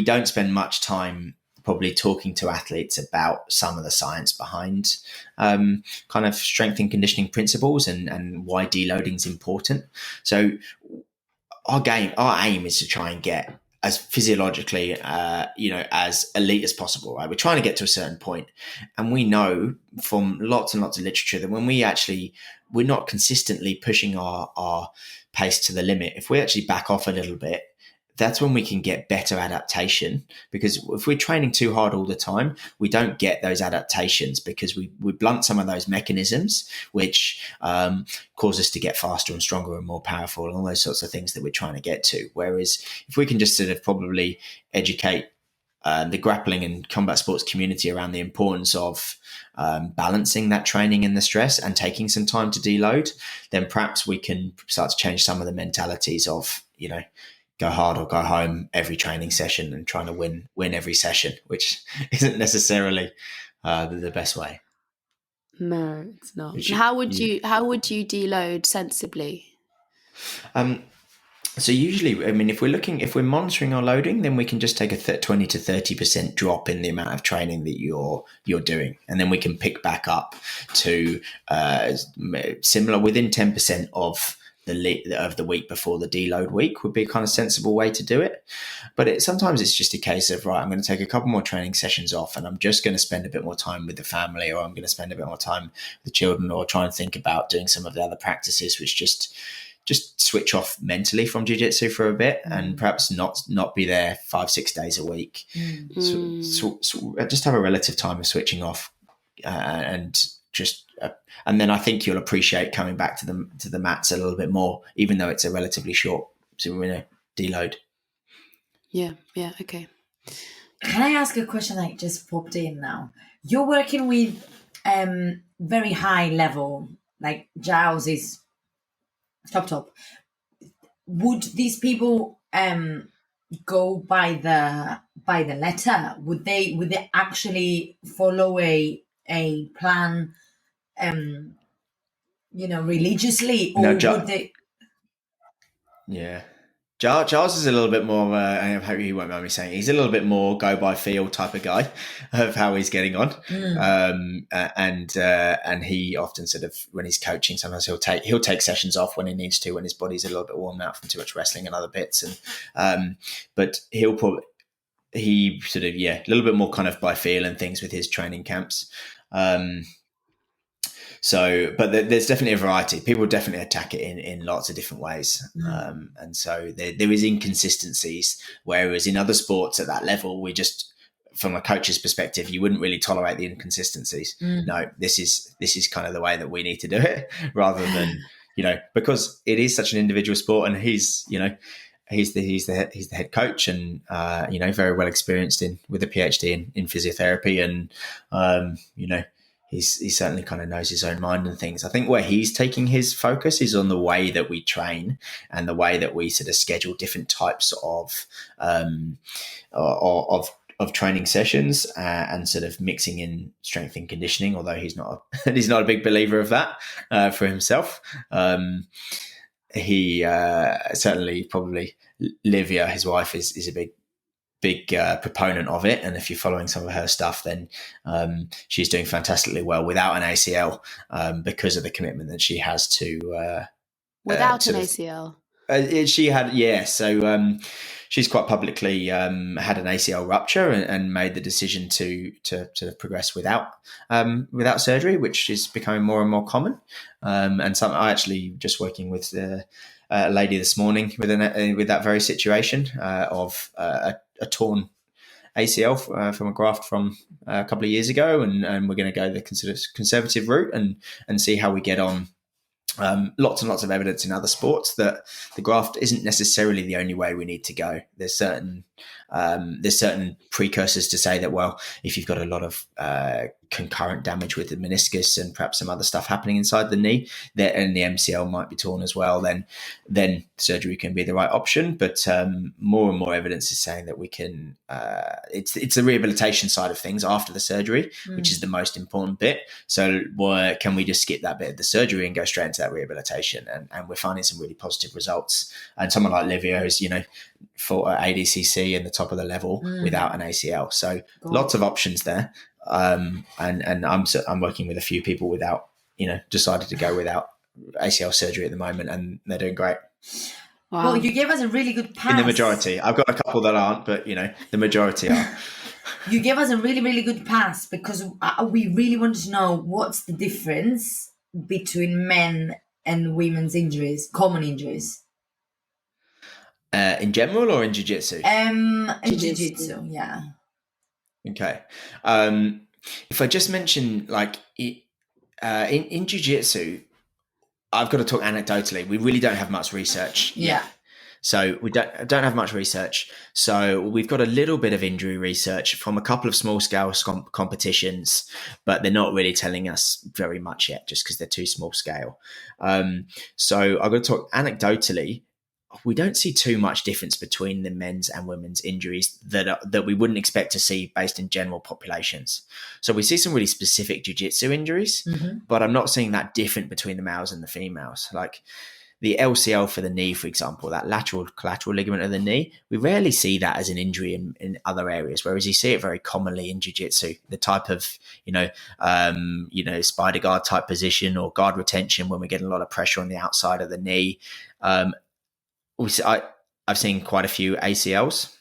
don't spend much time probably talking to athletes about some of the science behind kind of strength and conditioning principles and why deloading is important. So our aim is to try and get as physiologically, as elite as possible, right? We're trying to get to a certain point. And we know from lots and lots of literature that when we're not consistently pushing our pace to the limit, if we actually back off a little bit, that's when we can get better adaptation, because if we're training too hard all the time, we don't get those adaptations because we blunt some of those mechanisms, which cause us to get faster and stronger and more powerful and all those sorts of things that we're trying to get to. Whereas if we can just sort of probably educate the grappling and combat sports community around the importance of balancing that training and the stress and taking some time to deload, then perhaps we can start to change some of the mentalities of, go hard or go home every training session and trying to win every session, which isn't necessarily the best way. No, it's not. How would you deload sensibly? So usually, I mean, if we're monitoring our loading, then we can just take a 20 to 30% drop in the amount of training that you're doing, and then we can pick back up to similar within 10% of the week before the deload week would be a kind of sensible way to do it. But sometimes it's just a case of, right, I'm going to take a couple more training sessions off and I'm just going to spend a bit more time with the family, or I'm going to spend a bit more time with the children, or try and think about doing some of the other practices, which just switch off mentally from jiu-jitsu for a bit and perhaps not be there 5-6 days a week. So just have a relative time of switching off and then I think you'll appreciate coming back to the mats a little bit more, even though it's a relatively short deload. Yeah, okay. Can I ask a question that just popped in now? You're working with very high level, like Giles is top. Would these people go by the letter? Would they actually follow a plan, religiously, or would they? Yeah. Giles is a little bit more, I hope he won't mind me saying, he's a little bit more go by feel type of guy of how he's getting on. And he often sort of, when he's coaching, sometimes he'll take sessions off when he needs to, when his body's a little bit worn out from too much wrestling and other bits. And but he sort of, a little bit more kind of by feel and things with his training camps. But there's definitely a variety. People definitely attack it in lots of different ways. And so there is inconsistencies, whereas in other sports at that level, we just, from a coach's perspective, you wouldn't really tolerate the inconsistencies. No, this is kind of the way that we need to do it, rather than, because it is such an individual sport, and he's the head coach, and very well experienced with a PhD in physiotherapy, and he certainly kind of knows his own mind and things. I think where he's taking his focus is on the way that we train and the way that we sort of schedule different types of training sessions, and sort of mixing in strength and conditioning. Although he's not a big believer of that for himself. He certainly, probably Livia, his wife, is a big proponent of it, and if you're following some of her stuff, then she's doing fantastically well without an ACL, because of the commitment that she has to without an ACL. She had, so she's quite publicly had an ACL rupture and made the decision to progress without surgery, which is becoming more and more common. And I actually just working with a lady this morning with that very situation of a torn ACL from a graft from a couple of years ago, and we're going to go the conservative route and see how we get on. Lots and lots of evidence in other sports that the graft isn't necessarily the only way we need to go. There's certain precursors to say that, well, if you've got a lot of concurrent damage with the meniscus and perhaps some other stuff happening inside the knee, and the MCL might be torn as well, then surgery can be the right option. But more and more evidence is saying that we can. It's the rehabilitation side of things after the surgery, which is the most important bit. So can we just skip that bit of the surgery and go straight into that rehabilitation? And we're finding some really positive results. And someone like Livia who's fought at ADCC in the top of the level without an ACL. So lots of options there. And I'm working with a few people without, decided to go without ACL surgery at the moment, and they're doing great. Wow. Well, you gave us a really good pass. In the majority. I've got a couple that aren't, but, the majority are. You gave us a really, really good pass, because we really wanted to know what's the difference between men and women's injuries, common injuries. In general or in jiu-jitsu? In jiu-jitsu, yeah. Okay. If I just mention, like, in jiu-jitsu, I've got to talk anecdotally. We really don't have much research yet. So we don't have much research. So we've got a little bit of injury research from a couple of small scale competitions, but they're not really telling us very much yet, just because they're too small scale. So I'm going to talk anecdotally. We don't see too much difference between the men's and women's injuries that we wouldn't expect to see based in general populations. So we see some really specific jiu-jitsu injuries, but I'm not seeing that different between the males and the females. Like the LCL for the knee, for example, that lateral collateral ligament of the knee, we rarely see that as an injury in other areas, whereas you see it very commonly in jiu-jitsu, the type of, spider guard type position or guard retention when we're getting a lot of pressure on the outside of the knee. I've seen quite a few ACLs.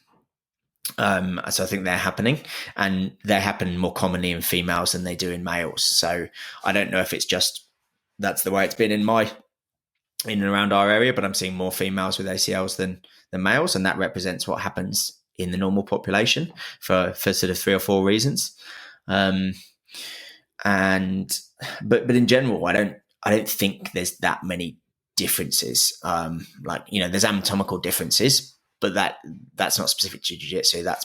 So I think they're happening, and they happen more commonly in females than they do in males. So I don't know if it's just that's the way it's been in and around our area, but I'm seeing more females with ACLs than males, and that represents what happens in the normal population for sort of 3 or 4 reasons. But in general, I don't think there's that many differences. There's anatomical differences, but that's not specific to jiu-jitsu. That's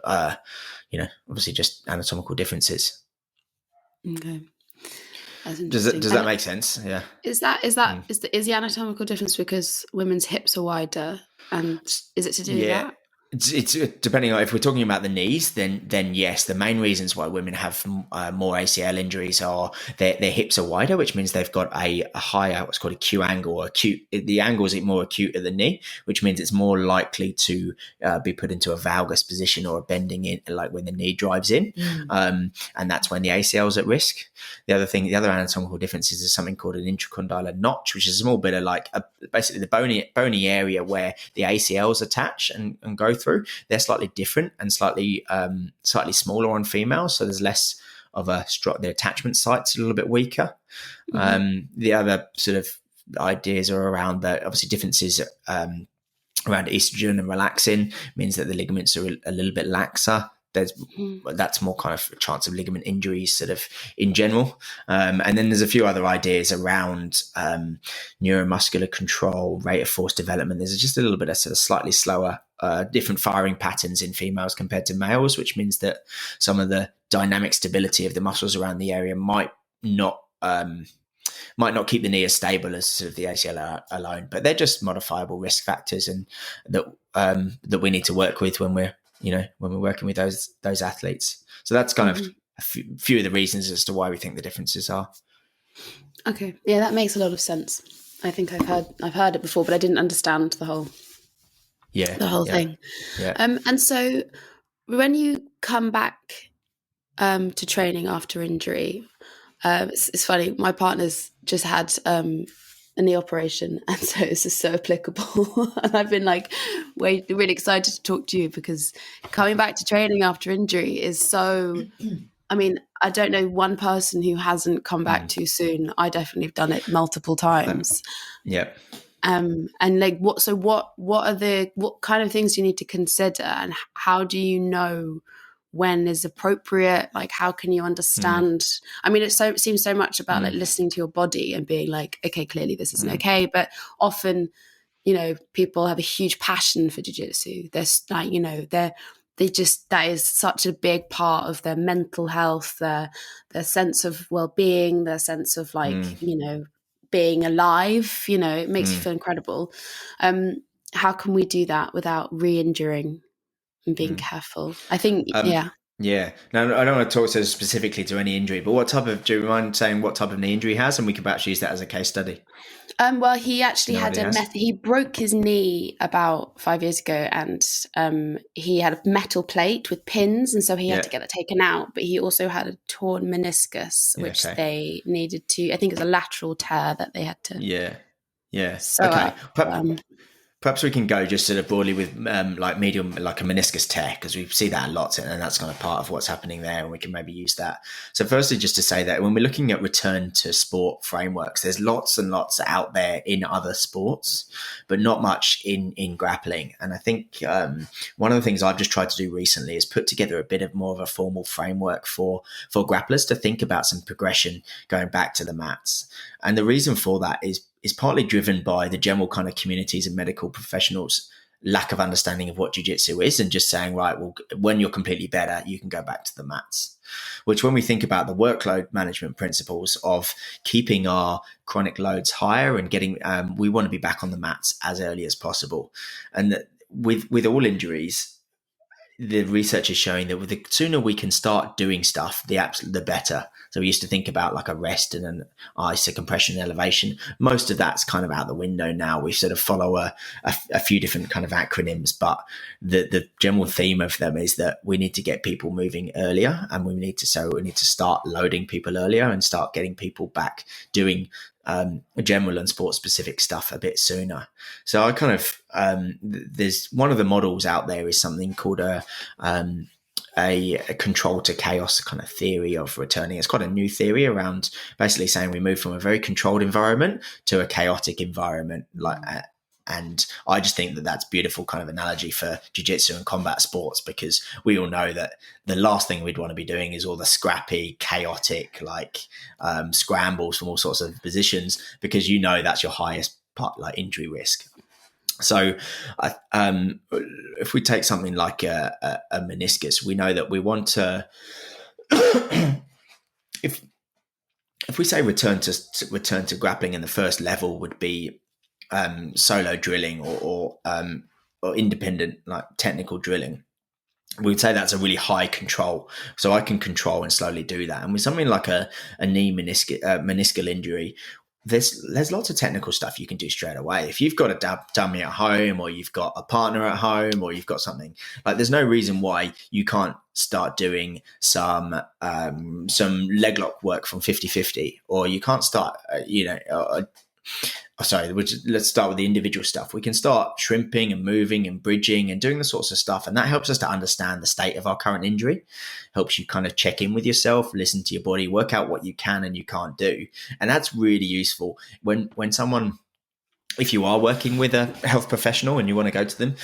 obviously just anatomical differences. Okay. Does that make sense? Yeah. Is the anatomical difference because women's hips are wider, and is it to do with that? It's depending on if we're talking about the knees, then yes, the main reasons why women have more ACL injuries are their hips are wider, which means they've got a higher what's called a Q angle. The angle is more acute at the knee, which means it's more likely to be put into a valgus position or a bending in, like when the knee drives in, and that's when the ACL is at risk. The other anatomical difference is something called an intracondylar notch, which is a small bit of basically the bony area where the ACLs attach and go through. They're slightly different and slightly smaller on females, so there's less of the attachment site's a little bit weaker. The other sort of ideas are around obviously differences around estrogen and relaxin means that the ligaments are a little bit laxer. That's more kind of a chance of ligament injuries sort of in general. And then there's a few other ideas around neuromuscular control, rate of force development. There's just a little bit of sort of slightly slower, different firing patterns in females compared to males, which means that some of the dynamic stability of the muscles around the area might not keep the knee as stable as sort of the ACL alone. But they're just modifiable risk factors, and that we need to work with when we're working with those athletes. So that's kind of a few of the reasons as to why we think the differences are. Okay. Yeah, that makes a lot of sense. I think I've heard it before, but I didn't understand the whole thing. Yeah. And so when you come back to training after injury, it's funny, my partner's just had a knee operation, and so this is so applicable. And I've been really excited to talk to you, because coming back to training after injury is so, I mean, I don't know one person who hasn't come back too soon. I definitely have done it multiple times. And what kind of things do you need to consider, and how do you know when is appropriate? Like, how can you understand? I mean, it seems so much about listening to your body and being like, okay, clearly this isn't okay. But often, people have a huge passion for jiu-jitsu. There's that is such a big part of their mental health, their sense of well-being, their sense of being alive. It makes you feel incredible. How can we do that without re-injuring and being careful? I think, Yeah. Now, I don't want to talk so specifically to any injury, but do you mind saying what type of knee injury he has, and we could perhaps use that as a case study? Well, he actually he broke his knee about 5 years ago, and he had a metal plate with pins, and so he had to get that taken out. But he also had a torn meniscus, which they needed to, I think it's a lateral tear that they had to. Yeah. So, okay. Perhaps we can go just sort of broadly with like medium, like a meniscus tear, because we see that a lot, and that's kind of part of what's happening there, and we can maybe use that. So firstly, just to say that when we're looking at return to sport frameworks, there's lots and lots out there in other sports, but not much in grappling. And I think one of the things I've just tried to do recently is put together a bit of more of a formal framework for grapplers to think about some progression going back to the mats. And the reason for that is partly driven by the general kind of communities and medical professionals' lack of understanding of what jiu-jitsu is, and just saying, right, well, when you're completely better, you can go back to the mats. Which, when we think about the workload management principles of keeping our chronic loads higher and getting, we want to be back on the mats as early as possible. And that with all injuries, the research is showing that the sooner we can start doing stuff, the better. So we used to think about like a rest and an ice, a compression, elevation. Most of that's kind of out the window now. We sort of follow a few different kind of acronyms, but the general theme of them is that we need to get people moving earlier, and we need to start loading people earlier and start getting people back doing general and sport specific stuff a bit sooner. So I kind of there's one of the models out there is something called a control to chaos kind of theory of returning. It's quite a new theory around basically saying we move from a very controlled environment to a chaotic environment, and I just think that that's beautiful kind of analogy for jiu-jitsu and combat sports, because we all know that the last thing we'd want to be doing is all the scrappy, chaotic, scrambles from all sorts of positions, because that's your highest part, like injury risk. So if we take something like a meniscus, we know that we want to if we say return to grappling, in the first level would be solo drilling or independent, like technical drilling. We would say that's a really high control. So I can control and slowly do that. And with something like a knee meniscal injury, there's lots of technical stuff you can do straight away. If you've got a dummy at home, or you've got a partner at home, or you've got something, like, there's no reason why you can't start doing some leg lock work from 50-50, or you can't start, let's start with the individual stuff. We can start shrimping and moving and bridging and doing the sorts of stuff. And that helps us to understand the state of our current injury, helps you kind of check in with yourself, listen to your body, work out what you can and you can't do. And that's really useful when someone, if you are working with a health professional and you want to go to them,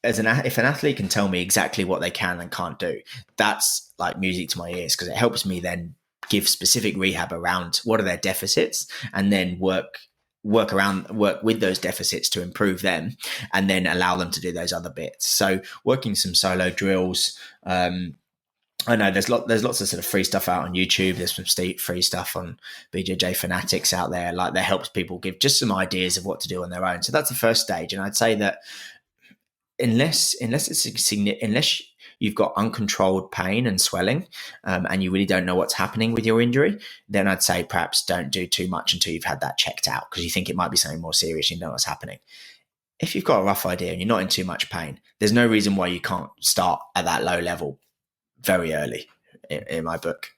if an athlete can tell me exactly what they can and can't do, that's like music to my ears, because it helps me then give specific rehab around what are their deficits, and then work with those deficits to improve them, and then allow them to do those other bits. So working some solo drills. I know there's lots of sort of free stuff out on YouTube. There's some free stuff on BJJ Fanatics out there, like, that helps people give just some ideas of what to do on their own. So that's the first stage. And I'd say that unless you've got uncontrolled pain and swelling, and you really don't know what's happening with your injury, then I'd say perhaps don't do too much until you've had that checked out, because you think it might be something more serious and you know what's happening. If you've got a rough idea and you're not in too much pain, there's no reason why you can't start at that low level very early, in my book.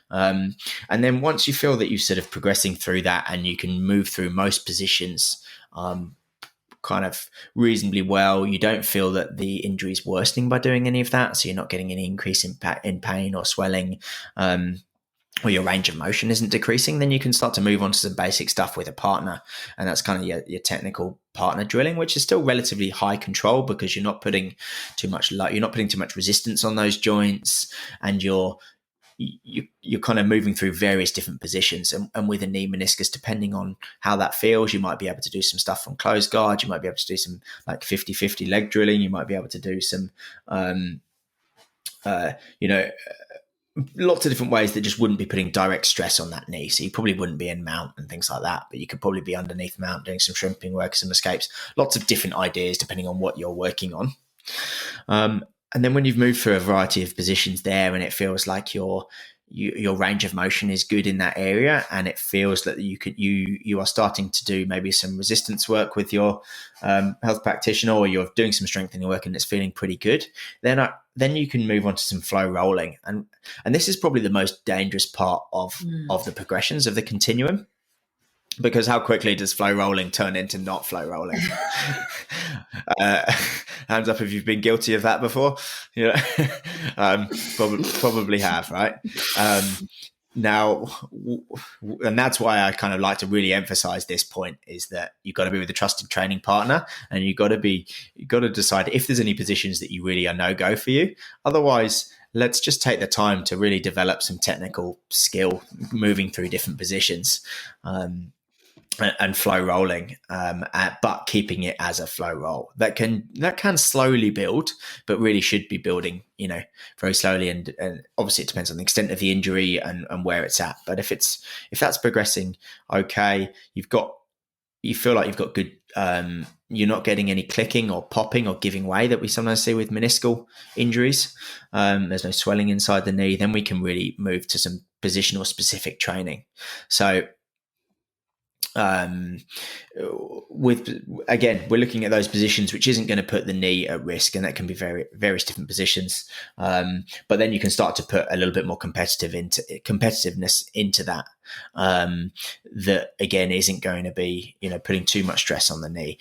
And then once you feel that you're sort of progressing through that and you can move through most positions kind of reasonably well, you don't feel that the injury is worsening by doing any of that, so you're not getting any increase in pain or swelling, or your range of motion isn't decreasing, then you can start to move on to some basic stuff with a partner. And that's kind of your technical partner drilling, which is still relatively high control, because you're not putting too much resistance on those joints, and you're kind of moving through various different positions. And with a knee meniscus, depending on how that feels, you might be able to do some stuff from closed guard. You might be able to do some like 50-50 leg drilling. You might be able to do some, lots of different ways that just wouldn't be putting direct stress on that knee. So you probably wouldn't be in mount and things like that, but you could probably be underneath mount doing some shrimping work, some escapes, lots of different ideas depending on what you're working on. And then when you've moved through a variety of positions there, and it feels like your range of motion is good in that area, and it feels that you are starting to do maybe some resistance work with your health practitioner, or you're doing some strengthening work and it's feeling pretty good, then you can move on to some flow rolling. And this is probably the most dangerous part of the progressions of the continuum. because how quickly does flow rolling turn into not flow rolling? Hands up if you've been guilty of that before. Yeah, probably have, right? Now, and that's why I kind of like to really emphasize this point, is that you've got to be with a trusted training partner, and you've got to decide if there's any positions that you really are no-go for you. Otherwise, let's just take the time to really develop some technical skill moving through different positions. And flow rolling, but keeping it as a flow roll that can slowly build, but really should be building, very slowly. And obviously it depends on the extent of the injury and where it's at. But if that's progressing okay, you feel like you've got good, you're not getting any clicking or popping or giving way that we sometimes see with meniscal injuries. There's no swelling inside the knee. Then we can really move to some positional specific training. So, we're looking at those positions which isn't going to put the knee at risk, and that can be various different positions. But then you can start to put a little bit more competitiveness into that. That again isn't going to be putting too much stress on the knee.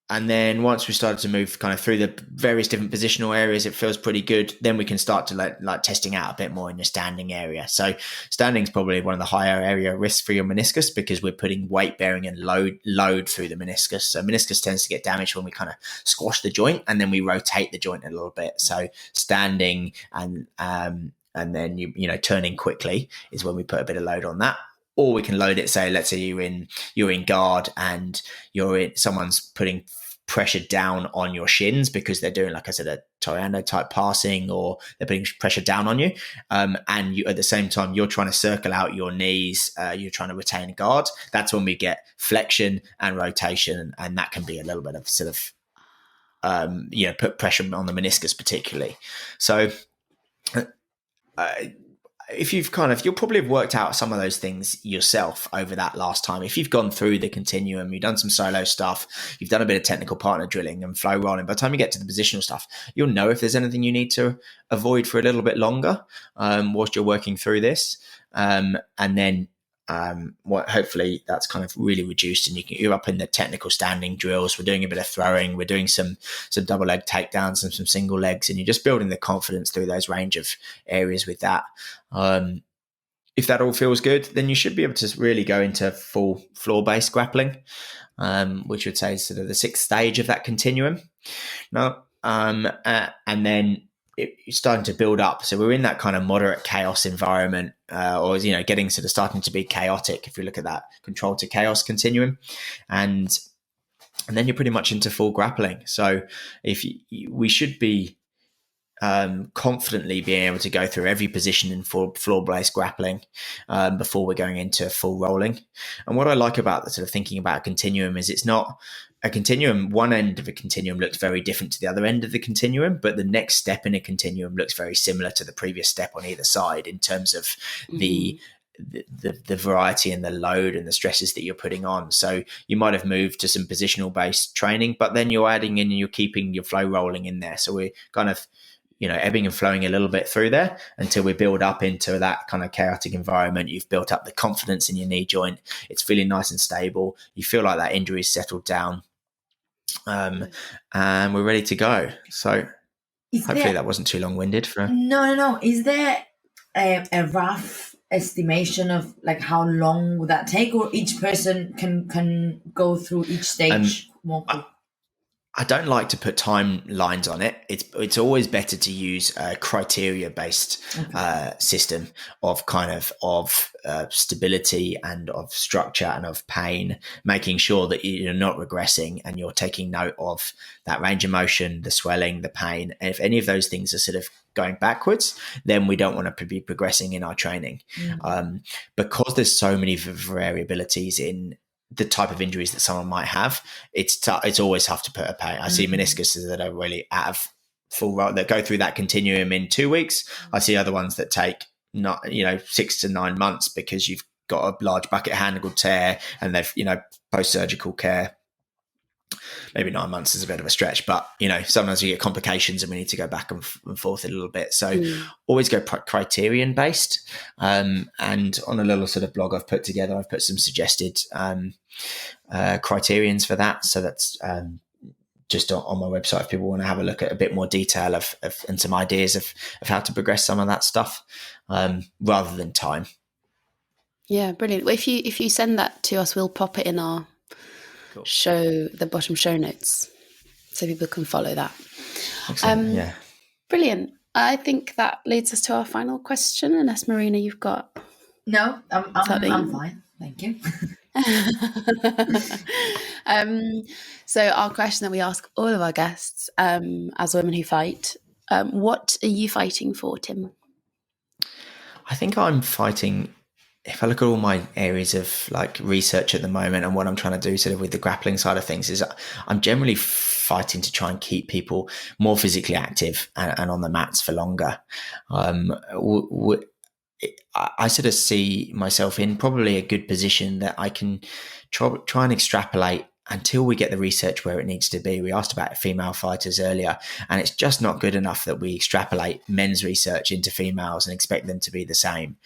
And then once we started to move kind of through the various different positional areas, it feels pretty good. Then we can start to like testing out a bit more in the standing area. So standing is probably one of the higher area risks for your meniscus, because we're putting weight bearing and load through the meniscus. So meniscus tends to get damaged when we kind of squash the joint and then we rotate the joint a little bit. So standing and then turning quickly is when we put a bit of load on that. Or we can load it. Say, let's say you're in guard and someone's putting pressure down on your shins because they're doing, like I said, a Torrens type passing, or they're putting pressure down on you. And you, at the same time, you're trying to circle out your knees. You're trying to retain guard. That's when we get flexion and rotation, and that can be a little bit of sort of, put pressure on the meniscus particularly. So, if you'll probably have worked out some of those things yourself over that last time. If you've gone through the continuum, you've done some solo stuff, you've done a bit of technical partner drilling and flow rolling, by the time you get to the positional stuff, you'll know if there's anything you need to avoid for a little bit longer whilst you're working through this. And then hopefully that's kind of really reduced, and you're up in the technical standing drills. We're doing a bit of throwing, we're doing some double leg takedowns and some single legs, and you're just building the confidence through those range of areas with that. If that all feels good, then you should be able to really go into full floor-based grappling, which would say is sort of the 6th stage of that continuum. Now, and then it's starting to build up. So we're in that kind of moderate chaos environment, or getting sort of starting to be chaotic, if you look at that control to chaos continuum, and then you're pretty much into full grappling. So we should be confidently being able to go through every position in floor-based grappling before we're going into full rolling. And what I like about the sort of thinking about a continuum is it's not a continuum. One end of a continuum looks very different to the other end of the continuum, but the next step in a continuum looks very similar to the previous step on either side in terms of the variety and the load and the stresses that you're putting on. So you might have moved to some positional based training, but then you're adding in and you're keeping your flow rolling in there. So we're kind of ebbing and flowing a little bit through there until we build up into that kind of chaotic environment. You've built up the confidence in your knee joint. It's feeling nice and stable. You feel like that injury's settled down. And we're ready to go. So hopefully that wasn't too long-winded. No. Is there a rough estimation of like how long would that take, or each person can go through each stage more quickly? I don't like to put timelines on it. It's always better to use a criteria-based system of kind of stability and of structure and of pain, making sure that you're not regressing and you're taking note of that range of motion, the swelling, the pain. And if any of those things are sort of going backwards, then we don't want to be progressing in our training. Because there's so many variabilities in the type of injuries that someone might have, it's always tough to put a pain. I see meniscuses that are really out of full roll, that go through that continuum in 2 weeks. I see other ones that take 6 to 9 months because you've got a large bucket handle tear and they've post-surgical care. maybe 9 months is a bit of a stretch, but sometimes you get complications and we need to go back and forth a little bit. So always go criterion based. And on a little sort of blog I've put together, I've put some suggested criterions for that. So that's just on my website if people want to have a look at a bit more detail of and some ideas of how to progress some of that stuff rather than time. Yeah, brilliant. Well, if you send that to us, we'll pop it in our the bottom show notes so people can follow that. Yeah. Brilliant. I think that leads us to our final question, unless Marina, you've got... No, I'm fine. Thank you. So our question that we ask all of our guests as women who fight, what are you fighting for, Tim? I think I'm fighting, if I look at all my areas of like research at the moment and what I'm trying to do sort of with the grappling side of things, is I'm generally fighting to try and keep people more physically active and on the mats for longer. I sort of see myself in probably a good position that I can try and extrapolate until we get the research where it needs to be. We asked about female fighters earlier, and it's just not good enough that we extrapolate men's research into females and expect them to be the same.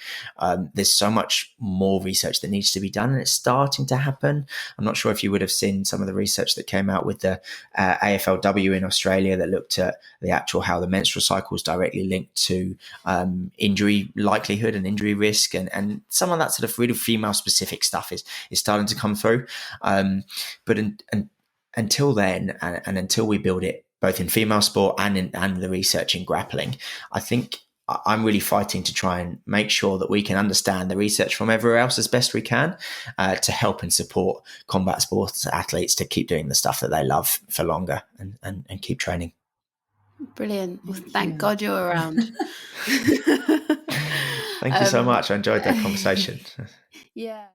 There's so much more research that needs to be done, and it's starting to happen. I'm not sure if you would have seen some of the research that came out with the AFLW in Australia that looked at the actual how the menstrual cycle is directly linked to injury likelihood and injury risk, and some of that sort of really female specific stuff is starting to come through. But until then, and until we build it both in female sport and the research in grappling, I think I'm really fighting to try and make sure that we can understand the research from everywhere else as best we can to help and support combat sports athletes to keep doing the stuff that they love for longer and keep training. Brilliant. Well, thank God you're around. Thank you so much. I enjoyed that conversation. Yeah.